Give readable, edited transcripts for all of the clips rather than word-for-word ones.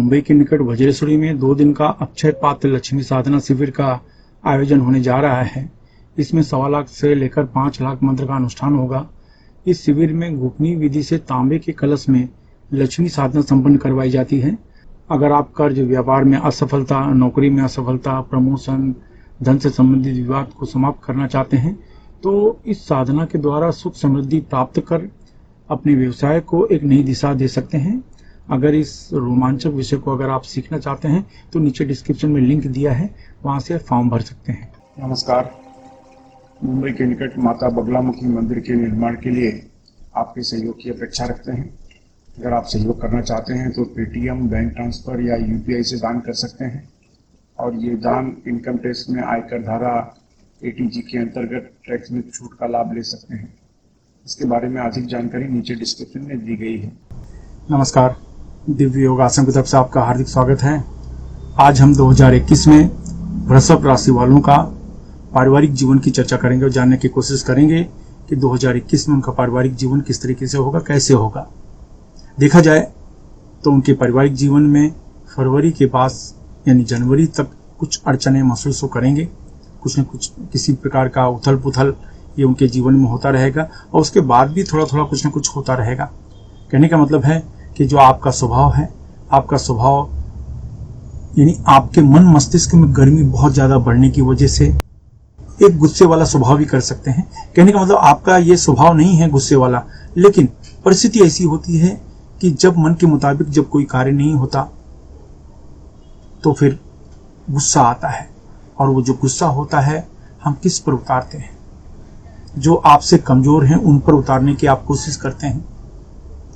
मुंबई के निकट वज्रेश्वरी में 2 दिन का अक्षय पात्र लक्ष्मी साधना शिविर का आयोजन होने जा रहा है। इसमें 1.25 लाख से लेकर 5 लाख मंत्र का अनुष्ठान होगा। इस शिविर में गोपनीय विधि से तांबे के कलश में लक्ष्मी साधना संपन्न करवाई जाती है। अगर आप कर्ज, व्यापार में असफलता, नौकरी में असफलता, प्रमोशन, धन से संबंधित विवाद को समाप्त करना चाहते हैं तो इस साधना के द्वारा सुख समृद्धि प्राप्त कर अपने व्यवसाय को एक नई दिशा दे सकते हैं। अगर इस रोमांचक विषय को अगर आप सीखना चाहते हैं तो नीचे डिस्क्रिप्शन में लिंक दिया है, वहां से फॉर्म भर सकते हैं। नमस्कार। मुंबई के निकट माता बगलामुखी मंदिर के निर्माण के लिए आपके सहयोग की अपेक्षा रखते हैं। अगर आप सहयोग करना चाहते हैं तो पेटीएम, बैंक ट्रांसफर या यूपीआई से दान कर सकते हैं और ये दान इनकम टैक्स में आयकर धारा एटीजी के अंतर्गत टैक्स में छूट का लाभ ले सकते हैं। इसके बारे में अधिक जानकारी नीचे डिस्क्रिप्शन में दी गई है। नमस्कार, दिव्य योग आश्रम की तरफ से आपका हार्दिक स्वागत है। आज हम 2021 में वृषभ राशि वालों का पारिवारिक जीवन की चर्चा करेंगे और जानने की कोशिश करेंगे कि 2021 में उनका पारिवारिक जीवन किस तरीके से होगा, कैसे होगा। देखा जाए तो उनके पारिवारिक जीवन में फरवरी के पास यानी जनवरी तक कुछ अड़चने महसूस करेंगे। कुछ न कुछ किसी प्रकार का उथल पुथल ये उनके जीवन में होता रहेगा और उसके बाद भी थोड़ा थोड़ा कुछ न कुछ होता रहेगा। कहने का मतलब है कि जो आपका स्वभाव है, आपका स्वभाव यानी आपके मन मस्तिष्क में गर्मी बहुत ज़्यादा बढ़ने की वजह से एक गुस्से वाला स्वभाव भी कर सकते हैं। कहने का मतलब आपका ये स्वभाव नहीं है गुस्से वाला, लेकिन परिस्थिति ऐसी होती है कि जब मन के मुताबिक जब कोई कार्य नहीं होता तो फिर गुस्सा आता है और वो जो गुस्सा होता है हम किस पर उतारते हैं? जो आपसे कमजोर हैं उन पर उतारने की आप कोशिश करते हैं।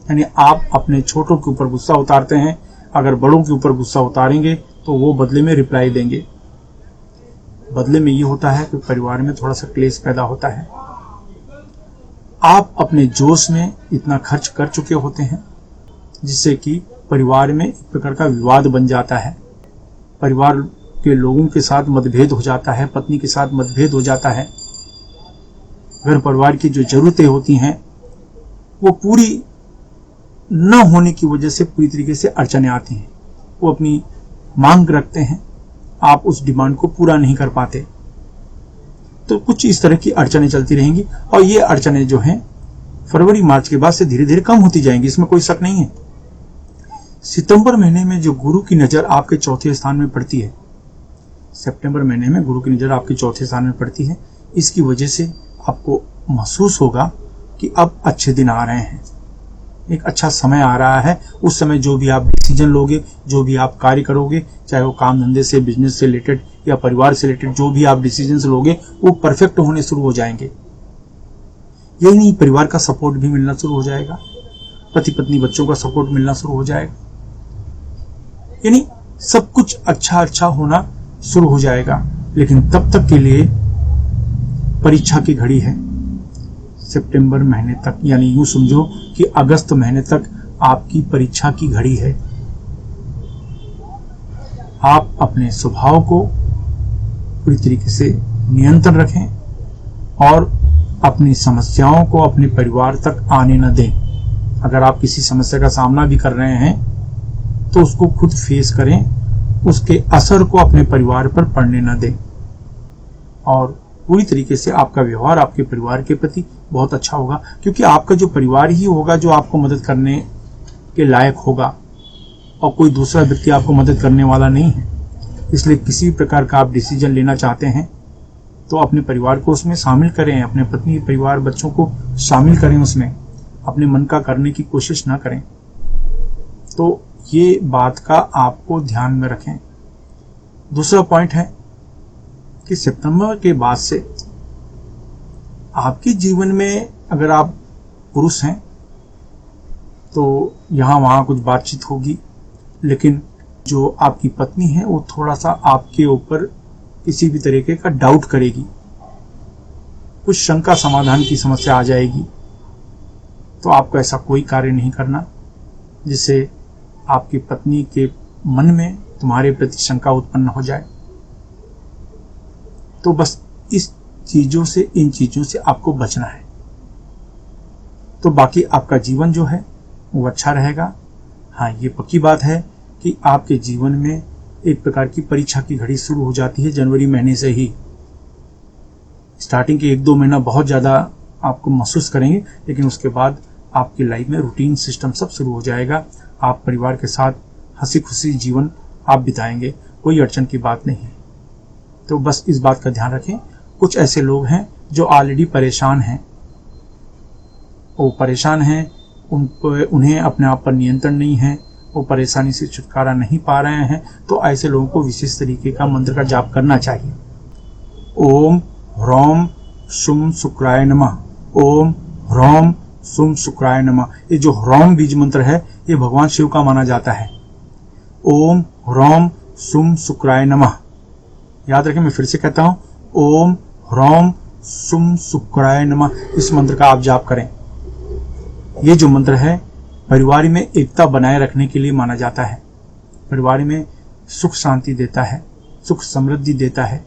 यानी आप अपने छोटों के ऊपर गुस्सा उतारते हैं। अगर बड़ों के ऊपर गुस्सा उतारेंगे तो वो बदले में रिप्लाई देंगे। बदले में ये होता है कि परिवार में थोड़ा सा क्लेश पैदा होता है। आप अपने जोश में इतना खर्च कर चुके होते हैं जिससे कि परिवार में एक प्रकार का विवाद बन जाता है। परिवार के लोगों के साथ मतभेद हो जाता है, पत्नी के साथ मतभेद हो जाता है। घर परिवार की जो जरूरतें होती हैं वो पूरी न होने की वजह से पूरी तरीके से अड़चने आती हैं। वो अपनी मांग रखते हैं, आप उस डिमांड को पूरा नहीं कर पाते, तो कुछ इस तरह की अड़चने चलती रहेंगी और ये अड़चने जो हैं फरवरी मार्च के बाद से धीरे धीरे कम होती जाएंगी, इसमें कोई शक नहीं है। सितंबर महीने में जो गुरु की नजर आपके चौथे स्थान में पड़ती है, सितंबर महीने में गुरु की नजर आपके चौथे स्थान में पड़ती है, इसकी वजह से आपको महसूस होगा कि अब अच्छे दिन आ रहे हैं, एक अच्छा समय आ रहा है। उस समय जो भी आप डिसीजन लोगे, जो भी आप कार्य करोगे, चाहे वो काम धंधे से, बिजनेस से रिलेटेड या परिवार से रिलेटेड, जो भी आप डिसीजन लोगे वो परफेक्ट होने शुरू हो जाएंगे। यही नहीं, परिवार का सपोर्ट भी मिलना शुरू हो जाएगा, पति पत्नी बच्चों का सपोर्ट मिलना शुरू हो जाएगा। यानी सब कुछ अच्छा होना शुरू हो जाएगा। लेकिन तब तक के लिए परीक्षा की घड़ी है। सितंबर महीने तक, यानी यूं समझो कि अगस्त महीने तक आपकी परीक्षा की घड़ी है। आप अपने स्वभाव को पूरी तरीके से नियंत्रण रखें और अपनी समस्याओं को अपने परिवार तक आने न दें। अगर आप किसी समस्या का सामना भी कर रहे हैं तो उसको खुद फेस करें, उसके असर को अपने परिवार पर पड़ने न दें और पूरी तरीके से आपका व्यवहार आपके परिवार के प्रति बहुत अच्छा होगा, क्योंकि आपका जो परिवार ही होगा जो आपको मदद करने के लायक होगा और कोई दूसरा व्यक्ति आपको मदद करने वाला नहीं है। इसलिए किसी प्रकार का आप डिसीजन लेना चाहते हैं तो अपने परिवार को उसमें शामिल करें, अपने पत्नी, परिवार, बच्चों को शामिल करें उसमें, अपने मन का करने की कोशिश ना करें। तो ये बात का आपको ध्यान में रखें। दूसरा पॉइंट है कि सितंबर के बाद से आपके जीवन में अगर आप पुरुष हैं तो यहाँ वहाँ कुछ बातचीत होगी, लेकिन जो आपकी पत्नी है वो थोड़ा सा आपके ऊपर किसी भी तरीके का डाउट करेगी, कुछ शंका समाधान की समस्या आ जाएगी। तो आपको ऐसा कोई कार्य नहीं करना जिससे आपकी पत्नी के मन में तुम्हारे प्रति शंका उत्पन्न हो जाए। तो बस इस चीजों से, इन चीजों से आपको बचना है। तो बाकी आपका जीवन जो है वो अच्छा रहेगा। हाँ, ये पक्की बात है कि आपके जीवन में एक प्रकार की परीक्षा की घड़ी शुरू हो जाती है जनवरी महीने से ही। स्टार्टिंग के 1-2 महीना बहुत ज़्यादा आपको महसूस करेंगे, लेकिन उसके बाद आपकी लाइफ में रूटीन सिस्टम सब शुरू हो जाएगा। आप परिवार के साथ हंसी खुशी जीवन आप बिताएंगे, कोई अड़चन की बात नहीं है। तो बस इस बात का ध्यान रखें। कुछ ऐसे लोग हैं जो ऑलरेडी परेशान हैं, वो परेशान हैं, उन्हें अपने आप पर नियंत्रण नहीं है, वो परेशानी से छुटकारा नहीं पा रहे हैं, तो ऐसे लोगों को विशेष तरीके का मंत्र का जाप करना चाहिए। ओम ह्रौम शुम शुक्राय नमः, ओम ह्रौम शुम शुक्राय नमः। ये जो ह्रौम बीज मंत्र है ये भगवान शिव का माना जाता है। ओम ह्रौम शुम शुक्राय नमः। याद रखें, मैं फिर से कहता हूं, ओम ह्रौम शुम शुक्राय नमः। इस मंत्र का आप जाप करें। ये जो मंत्र है परिवार में एकता बनाए रखने के लिए माना जाता है, परिवार में सुख शांति देता है, सुख समृद्धि देता है।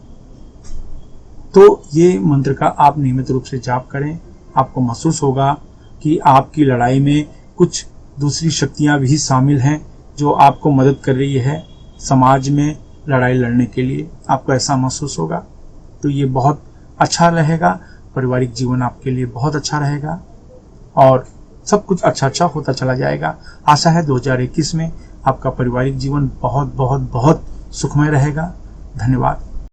तो ये मंत्र का आप नियमित रूप से जाप करें। आपको महसूस होगा कि आपकी लड़ाई में कुछ दूसरी शक्तियां भी शामिल हैं जो आपको मदद कर रही है समाज में लड़ाई लड़ने के लिए। आपको ऐसा महसूस होगा, तो ये बहुत अच्छा रहेगा। पारिवारिक जीवन आपके लिए बहुत अच्छा रहेगा और सब कुछ अच्छा होता चला जाएगा। आशा है 2021 में आपका पारिवारिक जीवन बहुत बहुत बहुत सुखमय रहेगा। धन्यवाद।